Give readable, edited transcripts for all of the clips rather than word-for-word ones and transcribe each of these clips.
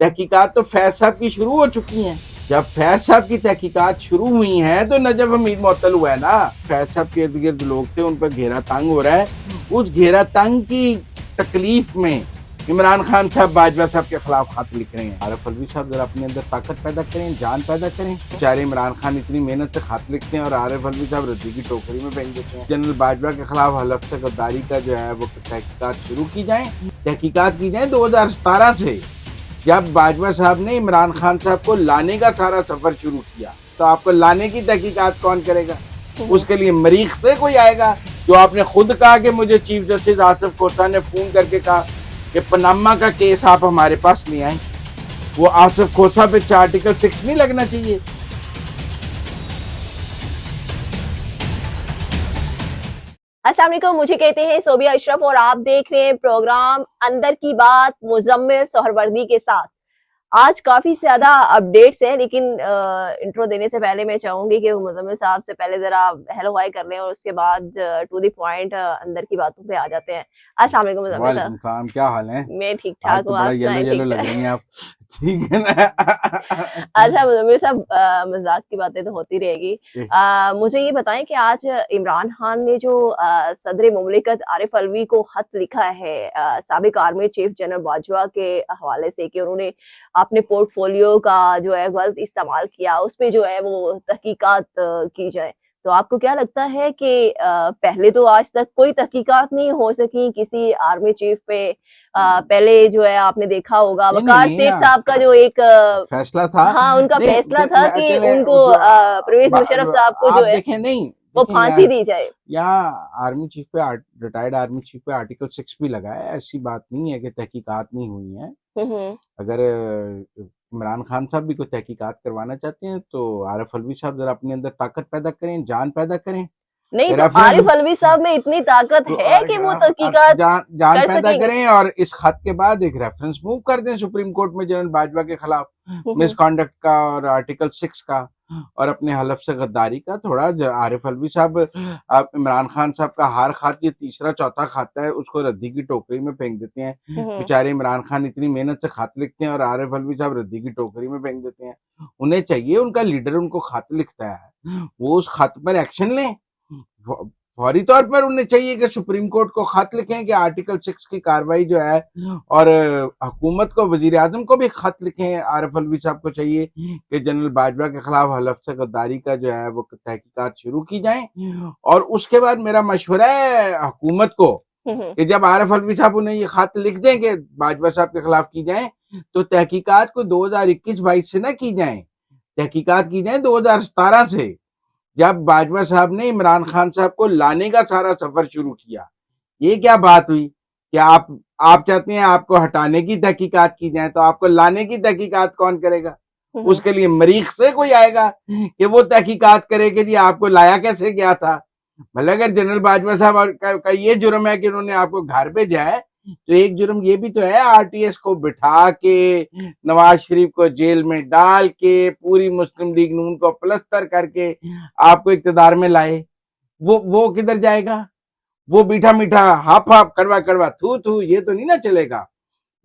तहकीकात तो फैज साहब की शुरू हो चुकी हैं। जब फैज साहब की तहकीकात शुरू हुई हैं तो नजफ हमीद मुअत्तल हुआ है ना। फैज साहब के इर्द गिर्द लोग थे, उन पर घेरा तंग हो रहा है। उस घेरा तंग की तकलीफ में इमरान खान साहब बाजवा साहब के खिलाफ खत लिख रहे हैं। आरिफ अलवी साहब जरा अपने अंदर ताकत पैदा करें, जान पैदा करें। बेचारे इमरान खान इतनी मेहनत से खत लिखते हैं और आरिफ अलवी साहब रद्दी की टोकरी में फेंक देते हैं। जनरल बाजवा के खिलाफ हलफ से गद्दारी का जो है वो तहकीकात शुरू की जाए, तहकीकात की जाए 2017 से, जब बाजवा साहब ने इमरान खान साहब को लाने का सारा सफर शुरू किया। तो आपको लाने की तहकीकात कौन करेगा? उसके लिए मरीख से कोई आएगा? जो आपने खुद कहा कि मुझे चीफ जस्टिस आसिफ कोसा ने फोन करके कहा कि पनामा का केस आप हमारे पास ले आए, वो आसिफ कोसा पे आर्टिकल 6 नहीं लगना चाहिए? अस्सलाम वालेकुम, मुझे कहते हैं सोबिया अशरफ और आप देख रहे हैं प्रोग्राम अंदर की बात मुजम्मिल सोहरवर्दी के साथ। आज काफी ज्यादा अपडेट्स हैं, लेकिन इंट्रो देने से पहले मैं चाहूंगी कि मुजम्मिल साहब से पहले जरा हेलो हाय कर लें और उसके बाद टू द पॉइंट अंदर की बातों पे आ जाते हैं। अस्सलाम वालेकुम मुजम्मिल साहब। क्या हाल है? मैं ठीक ठाक हूँ। येलो लग रही हैं आप। ठीक है ना? अच्छा मुजम्मिल साहब, मजाक की बातें तो होती रहेगी। मुझे ये बताएं कि आज इमरान खान ने जो सदर मुमलिकत आरिफ अलवी को खत लिखा है साबिक आर्मी चीफ जनरल बाजवा के हवाले से कि उन्होंने अपने पोर्टफोलियो का जो है गलत इस्तेमाल किया, उस पे जो है वो तहकीकात की जाए, तो आपको क्या लगता है कि पहले तो आज तक कोई तहकीकात नहीं हो सकी किसी आर्मी चीफ पे? पहले जो है आपने देखा होगा वकार सेठ साहब का जो एक फैसला था, हाँ उनका फैसला था कि उनको परवेज मुशर्रफ साहब को जो है देखें नहीं वो फांसी दी जाए। यहाँ आर्मी चीफ पे, रिटायर्ड आर्मी चीफ पे आर्टिकल 6 भी लगा है। ऐसी बात नहीं है कि तहकीकात नहीं हुई है। अगर इमरान खान साहब भी कोई तहकीकात करवाना चाहते हैं तो आरिफ अलवी साहब जरा अपने अंदर ताकत पैदा करें, जान पैदा करें। नहीं तो आरिफ अलवी साहब में इतनी ताकत है कि वो तहकीकात जान पैदा करें और इस खत के बाद एक रेफरेंस मूव कर दें सुप्रीम कोर्ट में जनरल बाजवा के खिलाफ मिसकॉन्डक्ट का और आर्टिकल 6 का और अपने हलफ से गद्दारी का। थोड़ा आरिफ अलवी साहब, इमरान खान साहब का हर खत ये तीसरा चौथा खाता है, उसको रद्दी की टोकरी में फेंक देते हैं। बेचारे इमरान खान इतनी मेहनत से खत लिखते हैं और आरिफ अलवी साहब रद्दी की टोकरी में फेंक देते हैं। उन्हें चाहिए, उनका लीडर उनको खत लिखता है, वो उस खत पर एक्शन लें। फौरी तौर पर उन्हें चाहिए कि सुप्रीम कोर्ट को खत लिखें कि आर्टिकल 6 की कार्रवाई जो है, और हुकूमत को, वजीर आजम को भी खत लिखें। आरिफ अलवी साहब को चाहिए कि जनरल बाजवा के खिलाफ हलफ से गद्दारी का जो है वो तहकीकात शुरू की जाए। और उसके बाद मेरा मशवरा है हुकूमत को कि जब आरिफ अलवी साहब उन्हें ये खत लिख दें कि बाजवा साहब के खिलाफ की जाए, तो तहकीकात को 2021-22 से ना की जाए, तहकीकात की जाए 2017 से, जब बाजवा साहब ने इमरान खान साहब को लाने का सारा सफर शुरू किया। ये क्या बात हुई कि आप चाहते हैं आपको हटाने की तहकीकात की जाए, तो आपको लाने की तहकीकात कौन करेगा? उसके लिए मरीख से कोई आएगा कि वो तहकीकात करे कि जी आपको लाया कैसे गया था। भले अगर जनरल बाजवा साहब का ये जुर्म है कि उन्होंने आपको घर भेजा है, तो एक जुर्म ये भी तो है आरटीएस को बिठा के, नवाज शरीफ को जेल में डाल के, पूरी मुस्लिम लीग नून को प्लस्तर करके आपको इक्तदार में लाए। वो किधर जाएगा? वो मीठा मीठा हाफ हाफ कड़वा कड़वा थू थू ये तो नहीं ना चलेगा।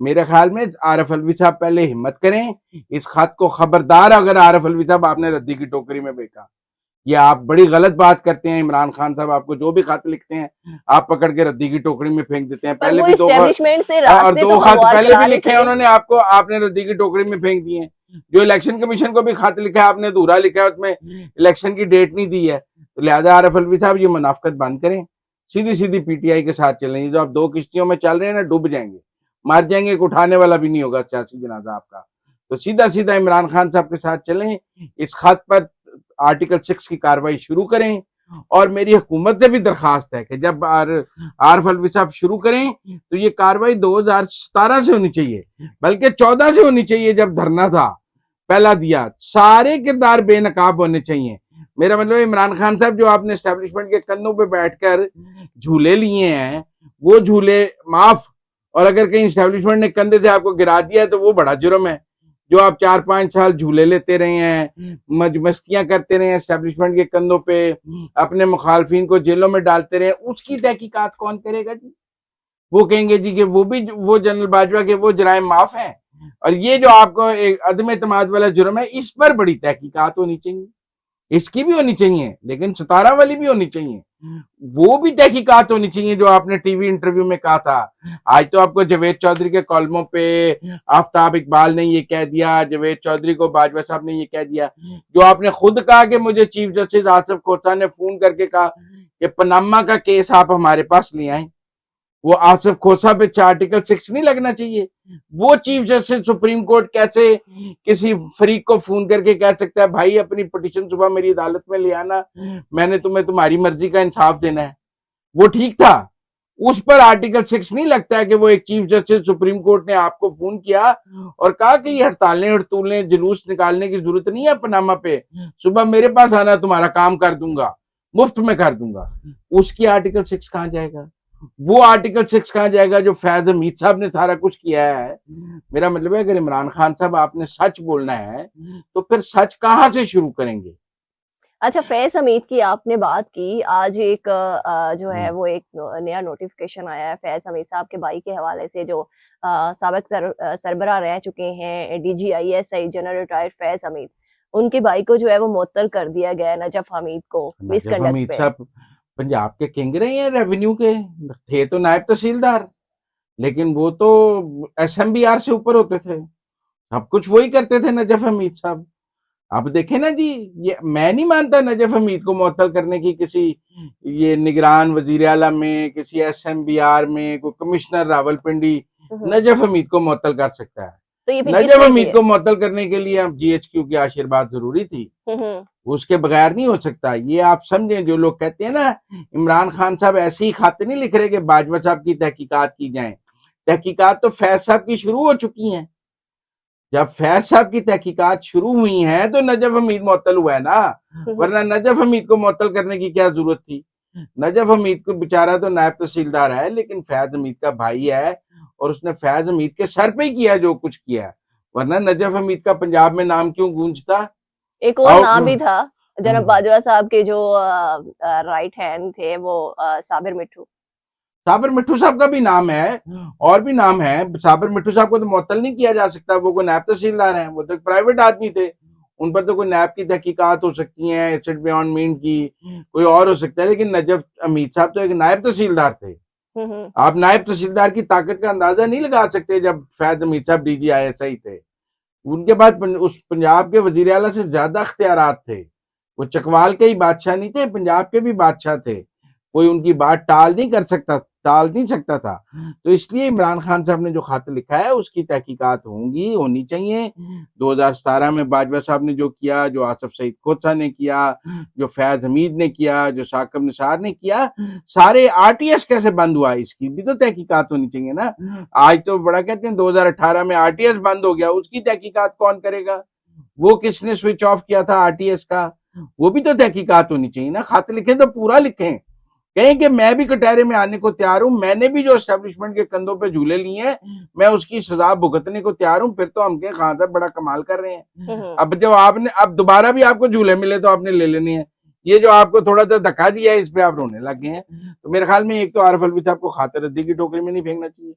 मेरे ख्याल में आरिफ अलवी साहब पहले हिम्मत करें इस खत को, खबरदार अगर आरिफ अलवी साहब आपने रद्दी की टोकरी में फेंका, ये आप बड़ी गलत बात करते हैं। इमरान खान साहब आपको जो भी खत लिखते हैं आप पकड़ के रद्दी की टोकरी में फेंक देते हैं। पहले भी 2 खत पहले भी लिखे हैं उन्होंने आपको, आपने रद्दी की टोकरी में फेंक दिए हैं। जो इलेक्शन कमीशन को भी खत लिखा है आपने अधूरा लिखा है, उसमें इलेक्शन की डेट नहीं दी है। तो लिहाजा आरिफ अलवी साहब ये मुनाफकत बंद करें, सीधी सीधी पीटीआई के साथ चलेंगे। जो आप 2 किश्तियों में चल रहे हैं ना, डूब जाएंगे, मर जाएंगे, उठाने वाला भी नहीं होगा सियासी जनाजा आपका। तो सीधा सीधा इमरान खान साहब के साथ चलें, इस खत पर आर्टिकल 6 की कार्रवाई शुरू करें। और मेरी हुकूमत से भी दरखास्त है कि जब आरिफ अलवी साहब शुरू करें तो ये कार्रवाई 2017 से होनी चाहिए, बल्कि 14 से होनी चाहिए। जब धरना था पहला दिया, सारे किरदार बेनकाब होने चाहिए। मेरा मतलब इमरान खान साहब जो आपने एस्टेब्लिशमेंट के कंधों पे बैठकर झूले लिए हैं, वो झूले माफ, और अगर कहीं एस्टेब्लिशमेंट ने कंधे से आपको गिरा दिया है तो वो बड़ा जुर्म है। जो आप 4-5 साल झूले लेते रहे हैं, मस्तियां करते रहे हैं एस्टेब्लिशमेंट के कंधों पे, अपने मुखालफिन को जेलों में डालते रहे, उसकी तहकीकात कौन करेगा जी? वो कहेंगे जी कि वो जनरल बाजवा के वो जराइम माफ है, और ये जो आपको एक अदम एतमाद वाला जुर्म है, इस पर बड़ी तहकीकात होनी चाहिए, इसकी भी होनी चाहिए, लेकिन सितारा वाली भी होनी चाहिए, वो भी तहकीकात होनी चाहिए जो आपने टीवी इंटरव्यू में कहा था। आज तो आपको जावेद चौधरी के कॉलमों पे आफ्ताब इकबाल ने ये कह दिया, जावेद चौधरी को बाजवा साहब ने ये कह दिया, जो आपने खुद कहा कि मुझे चीफ जस्टिस आसिफ खोसा ने फोन करके कहा कि पनामा का केस आप हमारे पास ले आए, वो आसिफ खोसा पे आर्टिकल 6 नहीं लगना चाहिए। वो चीफ जस्टिस सुप्रीम कोर्ट कैसे किसी फरीक को फोन करके कह सकता है भाई अपनी पिटीशन सुबह मेरी अदालत में ले आना, मैंने तुम्हें तुम्हारी मर्जी का इंसाफ देना है। वो ठीक था, उस पर आर्टिकल 6 नहीं लगता है कि वो एक चीफ जस्टिस सुप्रीम कोर्ट ने आपको फोन किया और कहा कि ये हड़तालें जुलूस निकालने की जरूरत नहीं है पनामा पे, सुबह मेरे पास आना, तुम्हारा काम कर दूंगा, मुफ्त में कर दूंगा। उसकी आर्टिकल 6 कहां जाएगा? वो आर्टिकल 6 कहां जाएगा जो फैज हमीद साहब ने सारा कुछ किया है? मेरा मतलब है अगर इमरान खान साहब आपने सच बोलना है तो फिर सच कहां से शुरू करेंगे? अच्छा, फैज हमीद की आपने बात की, आज एक जो है वो एक नया नोटिफिकेशन आया है फैज हमीद साहब के भाई के हवाले से, जो साबिक सरबराह रह चुके हैं DGISI general retired Faiz Hamid, उनके भाई को जो है वो मुअत्तल कर दिया गया है, नजफ हमीद को मिसकंडक्ट हमीद पे। साहब पंजाब के किंग रहे हैं, रेवेन्यू के थे तो नायब तहसीलदार, लेकिन वो तो SMBR से ऊपर होते थे, सब कुछ वही करते थे नजफ हमीद साहब। आप देखें ना जी, ये मैं नहीं मानता नजफ हमीद को मुअत्तल करने की किसी ये निगरान वजीर आला में, किसी SMBR में कोई कमिश्नर रावलपिंडी नजफ हमीद को मुअत्तल कर सकता है। तो ये नजफ हमीद को मुअत्तल करने के लिए अब GHQ की आशीर्वाद जरूरी थी, उसके बगैर नहीं हो सकता। ये आप समझें, जो लोग कहते हैं ना इमरान खान साहब ऐसे ही खाते नहीं लिख रहे कि बाजवा साहब की तहकीकात की जाए, तहकीकात तो फैज साहब की शुरू हो चुकी हैं। जब फैज साहब की तहकीकात शुरू हुई हैं तो नजफ हमीद मुअत्तल हुआ है ना, वरना नजफ हमीद को मुअत्तल करने की क्या जरूरत थी? नजफ हमीद को बेचारा तो नायब तहसीलदार है, लेकिन फैज हमीद का भाई है और उसने फैज हमीद के सर पे ही किया जो कुछ किया, वरना नजफ हमीद का पंजाब में नाम क्यों गूंजता? एक और नाम भी था जनाब बाजवा साहब के, जो राइट हैंड थे, वो साबिर मिट्ठू। साबिर मिट्ठू साहब का भी नाम है और भी नाम है। साबिर मिट्ठू साहब को तो मुअत्तल नहीं किया जा सकता, वो कोई नायब तहसीलदार हैं, वो तो एक प्राइवेट आदमी थे, उन पर तो कोई नायब की तहकीकात हो सकती है, एसिड बियॉन्ड मीन की, कोई और हो सकता है, लेकिन नजफ हमीद साहब तो एक नायब तहसीलदार थे। आप नायब तहसीलदार की ताकत का अंदाजा नहीं लगा सकते जब फैज हमीद साहब DGISI थे। उनके बाद उस पंजाब के वजीर आला से ज्यादा अख्तियारात थे, वो चकवाल के ही बादशाह नहीं थे, पंजाब के भी बादशाह थे, कोई उनकी बात टाल नहीं सकता था। तो इसलिए इमरान खान साहब ने जो खत लिखा है उसकी तहकीकात होनी चाहिए। 2017 में बाजवा साहब ने जो किया, जो आसिफ सईद खोसा ने किया, जो फैज हमीद ने किया, जो साकिब निसार ने किया, सारे RTS कैसे बंद हुआ, इसकी भी तो तहकीकात होनी चाहिए ना। आज तो बड़ा कहते हैं 2018 में RTS बंद हो गया, उसकी तहकीकात कौन करेगा? वो किसने स्विच ऑफ किया था RTS का? वो भी तो तहकीकात होनी चाहिए ना। खत लिखे तो पूरा लिखें, कहें कि मैं भी कटहरे में आने को तैयार हूं, मैंने भी जो एस्टेब्लिशमेंट के कंधों पे झूले लिए हैं, मैं उसकी सजा भुगतने को तैयार हूं। फिर तो हम कहें खान साहब बड़ा कमाल कर रहे हैं। अब जब आपने अब दोबारा भी आपको झूले मिले तो आपने ले लेने हैं। ये जो आपको थोड़ा सा धक्का दिया है, इस पे आप रोने लगे हैं। तो मेरे ख्याल में एक तो आरिफ अलवी साहब को खातिर रद्दी की टोकरी में नहीं फेंकना चाहिए,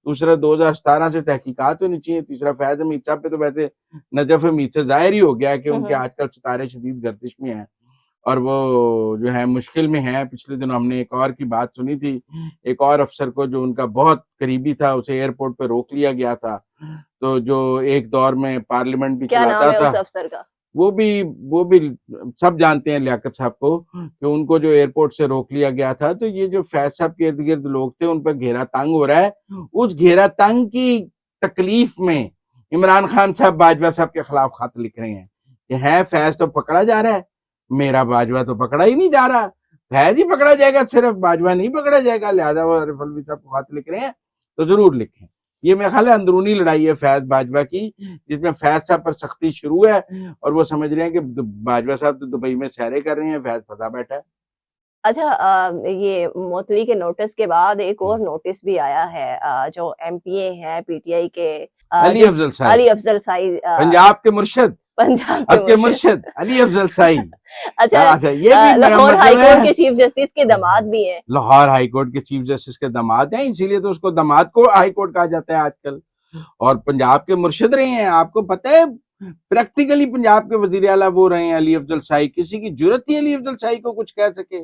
दूसरा 2017 से तहकीकात होनी चाहिए, तीसरा फैज हमीद साहब पे तो वैसे नजफ हमीद से जाहिर ही हो गया कि उनके आजकल सितारे शदीद गर्दिश में हैं और वो जो है मुश्किल में है। पिछले दिनों हमने एक और की बात सुनी थी, एक और अफसर को जो उनका बहुत करीबी था, उसे एयरपोर्ट पे रोक लिया गया था। तो जो एक दौर में पार्लियामेंट भी चलाता था, उस अफसर का? वो भी सब जानते हैं लियाकत साहब को, कि उनको जो एयरपोर्ट से रोक लिया गया था। तो ये जो फैज साहब के इर्द गिर्द लोग थे उन पर घेरा तंग हो रहा है। उस घेरा तंग की तकलीफ में इमरान खान साहब बाजवा साहब के खिलाफ खत लिख रहे हैं कि है फैज तो पकड़ा जा रहा है, मेरा बाजवा तो पकड़ा ही नहीं जा रहा, फैज ही पकड़ा जाएगा, सिर्फ बाजवा नहीं पकड़ा जाएगा। लिहाजा वो आरिफ अलवी साहब को खत लिख रहे हैं तो जरूर लिखें। ये मेरे ख्याल है अंदरूनी लड़ाई है फैज बाजवा की, जिसमें फैज साहब पर सख्ती शुरू है और वो समझ रहे हैं कि बाजवा साहब तो दुबई में सैरे कर रहे हैं, फैज फंसा बैठा है। अच्छा, ये मुअत्तली के नोटिस के बाद एक और नोटिस भी आया है, जो MPA है PTI के, अली अफजल साई, पंजाब के मुर्शिद अली अफजल साई। अच्छा, ये भी लाहौर हाईकोर्ट के चीफ जस्टिस के दामाद भी हैं। लाहौर हाईकोर्ट के चीफ जस्टिस के दामाद हैं, इसीलिए तो उसको दामाद को हाईकोर्ट कहा जाता है आजकल। और पंजाब के मुर्शिद रहे हैं, आपको पता है प्रैक्टिकली पंजाब के वजीर आला वो रहे हैं अली अफजल शाही। किसी की जरूरत थी अली अफजल शाही को कुछ कह सके?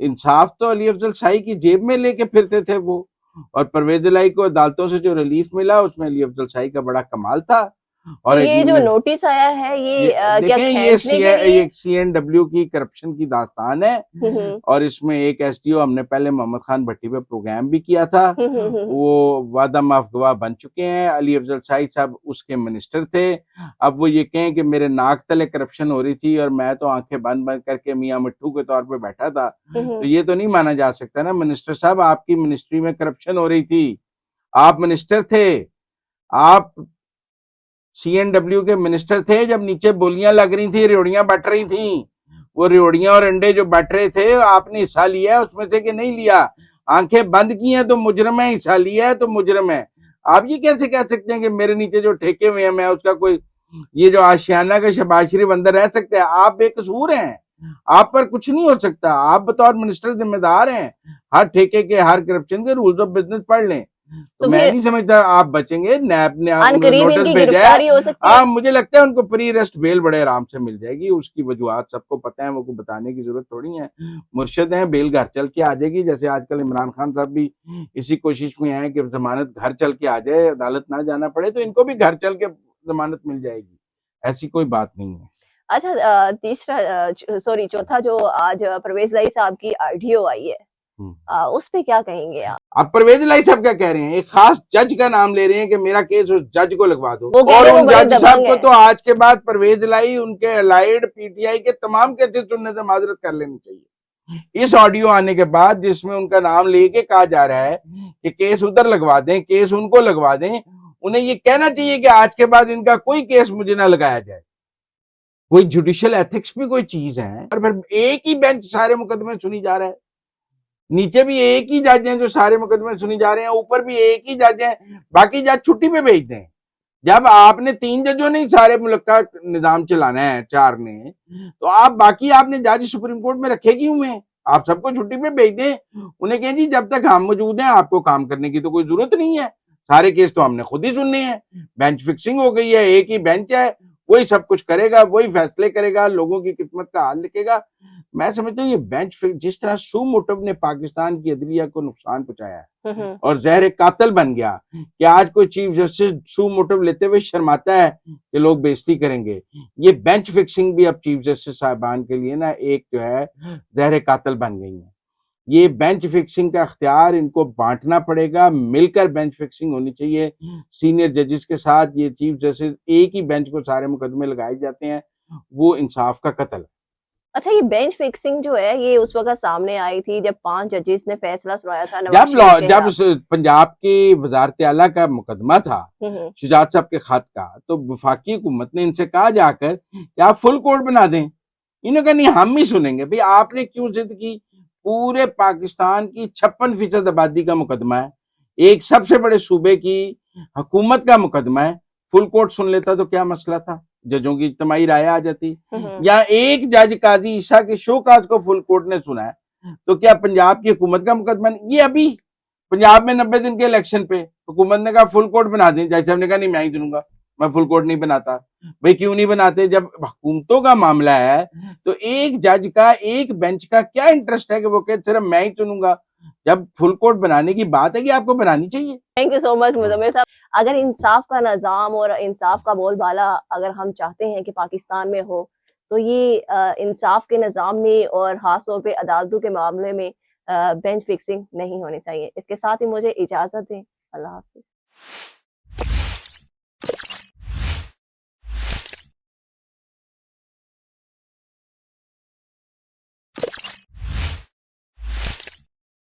इंसाफ तो अली अफजल शाही की जेब में लेके फिरते थे वो। और परवेज इलाही को अदालतों से जो रिलीफ मिला उसमें अली अफजल शाही का बड़ा कमाल था। तो और ये जो नोटिस आया है ये क्या देखें, ये खींचने के लिए? CNW की करप्शन की दास्तान है। और इसमें एक SDO हमने पहले मोहम्मद खान भट्टी पे प्रोग्राम भी किया था, वो वादा माफ गवाह बन चुके हैं। अली अफजल शाही साहब उसके मिनिस्टर थे। अब वो ये कहें कि मेरे नाक तले करप्शन हो रही थी और मैं तो आंखें बंद बंद करके मियां मिट्ठू के तौर पे बैठा था, तो ये तो नहीं माना जा सकता ना। मिनिस्टर साहब, आपकी मिनिस्ट्री में करप्शन हो रही थी, आप मिनिस्टर थे, आप CNW के मिनिस्टर थे जब नीचे बोलियां लग रही थी, रेवड़ियां बट रही थी। वो रेवड़ियां और अंडे जो बट रहे थे आपने हिस्सा लिया है उसमें से कि नहीं लिया? आंखें बंद की हैं तो मुजरम है, हिस्सा लिया है तो मुजरम है। आप ये कैसे कह सकते हैं कि मेरे नीचे जो ठेके हुए हैं मैं उसका कोई, ये जो आशियाना का शहबाज शरीफ अंदर रह सकते हैं? आप बेकसूर हैं, आप पर कुछ नहीं हो सकता। आप बतौर मिनिस्टर जिम्मेदार हैं, हर ठेके के हर करप्शन के रूल्स ऑफ बिजनेस पढ़ लें। तो मैं नहीं समझता आप बचेंगे। नैब ने अनकरीब नोटिस इनकी भेजा गिरफ्तारी है, हो सकती है। मुझे लगता है उनको प्री अरेस्ट बेल बड़े आराम से मिल जाएगी। उसकी वजूहत सबको पता है, वो को बताने की जरूरत थोड़ी है। मुर्शिद हैं, बेल घर चल के आ जाएगी। जैसे आजकल इमरान खान साहब भी इसी कोशिश में हैं कि जमानत घर चल के आ जाए, अदालत ना जाना पड़े, तो इनको भी घर चल के जमानत मिल जाएगी। ऐसी कोई बात नहीं है। अच्छा, तीसरा सॉरी चौथा जो आज परवेज इलाही साहब की RTO आई है, उस पे क्या कहेंगे आप? अब परवेज इलाही साहब क्या कह रहे हैं? एक खास जज का नाम ले रहे हैं कि मेरा केस उस जज को लगवा दो। और उन जज साहब को तो आज के बाद परवेज इलाही, उनके अलाइड PTI के तमाम केसेस सुनने से माजरत कर लेनी चाहिए। इस ऑडियो आने के बाद जिसमें उनका नाम लेके कहा जा रहा है कि केस उधर लगवा दें, केस उनको लगवा दें, उन्हें ये कहना चाहिए कि आज के बाद इनका कोई केस मुझे ना लगाया जाए। कोई जुडिशियल एथिक्स भी कोई चीज है। और फिर एक ही बेंच सारे मुकदमे सुनी जा रहा है, नीचे भी एक ही जज हैं जो सारे मुकदमे सुनी जा रहे हैं, ऊपर भी एक ही जज हैं, बाकी जज छुट्टी पे भेज दें। जब आपने 3 जजों ने सारे मुल्क का निजाम चलाना है, 4 ने, तो आप बाकी आपने जज सुप्रीम कोर्ट में रखे क्यों हैं? आप सबको छुट्टी पे भेज दें, उन्हें कहें जी जब तक हम मौजूद हैं आपको काम करने की तो कोई जरूरत नहीं है, सारे केस तो हमने खुद ही सुनने हैं। बेंच फिक्सिंग हो गई है, एक ही बेंच है, वही सब कुछ करेगा, वही फैसले करेगा, लोगों की किस्मत का हाल लिखेगा। मैं समझता हूँ ये बेंच फिक्स, जिस तरह सू मोटव ने पाकिस्तान की अदलिया को नुकसान पहुंचाया है और जहर कातिल बन गया कि आज कोई चीफ जस्टिस सू मोटव लेते हुए शर्माता है कि लोग बेइज्जती करेंगे, ये बेंच फिक्सिंग भी अब चीफ जस्टिस साहिबान के लिए ना एक जो है जहर कातिल बन गई है। ये बेंच फिक्सिंग का अख्तियार इनको बांटना पड़ेगा, मिलकर बेंच फिक्सिंग होनी चाहिए सीनियर जजेस के साथ। ये चीफ जस्टिस एक ही बेंच को सारे मुकदमे लगाए जाते हैं, वो इंसाफ का कत्ल है। अच्छा, ये बेंच फिक्सिंग जो है ये उस वक्त सामने आई थी जब 5 जजेस ने फैसला सुनाया था जब पंजाब की वजारत आला का मुकदमा था शुजात साहब के खत का, तो वफाकी हुकूमत ने इनसे कहा जाकर कि आप फुल कोर्ट बना दें। इन्होंने कहा नहीं, हम ही सुनेंगे। भाई आपने क्यों जिद की? पूरे पाकिस्तान की 56% आबादी का मुकदमा है, एक सबसे बड़े सूबे की हुकूमत का मुकदमा है, फुल कोर्ट सुन लेता तो क्या मसला था? जजों की इज्तिमाई राय आ जाती। या एक जज काजी ईसा के शोकाज को फुल कोर्ट ने सुना है, तो क्या पंजाब की हुकूमत का मुकदमा नहीं? ये अभी पंजाब में 90 दिन के इलेक्शन पे हुकूमत ने कहा फुल कोर्ट बना दें, जज साहब ने कहा नहीं मैं ही चुनूंगा, मैं फुल कोर्ट नहीं बनाता। भाई क्यों नहीं बनाते? जब हुकूमतों का मामला है तो एक जज का, एक बेंच का क्या इंटरेस्ट है कि वो कहते सिर्फ मैं ही चुनूंगा? जब फुल कोर्ट बनाने की बात है कि आपको बनानी चाहिए। Thank you so much Muzammil साहब। अगर इंसाफ का निज़ाम और इंसाफ का बोलबाला अगर हम चाहते हैं कि पाकिस्तान में हो, तो ये इंसाफ के निज़ाम में और खास तौर पे अदालतों के मामले में बेंच फिक्सिंग नहीं होनी चाहिए। इसके साथ ही मुझे इजाज़त दें। अल्लाह हाफ़िज़।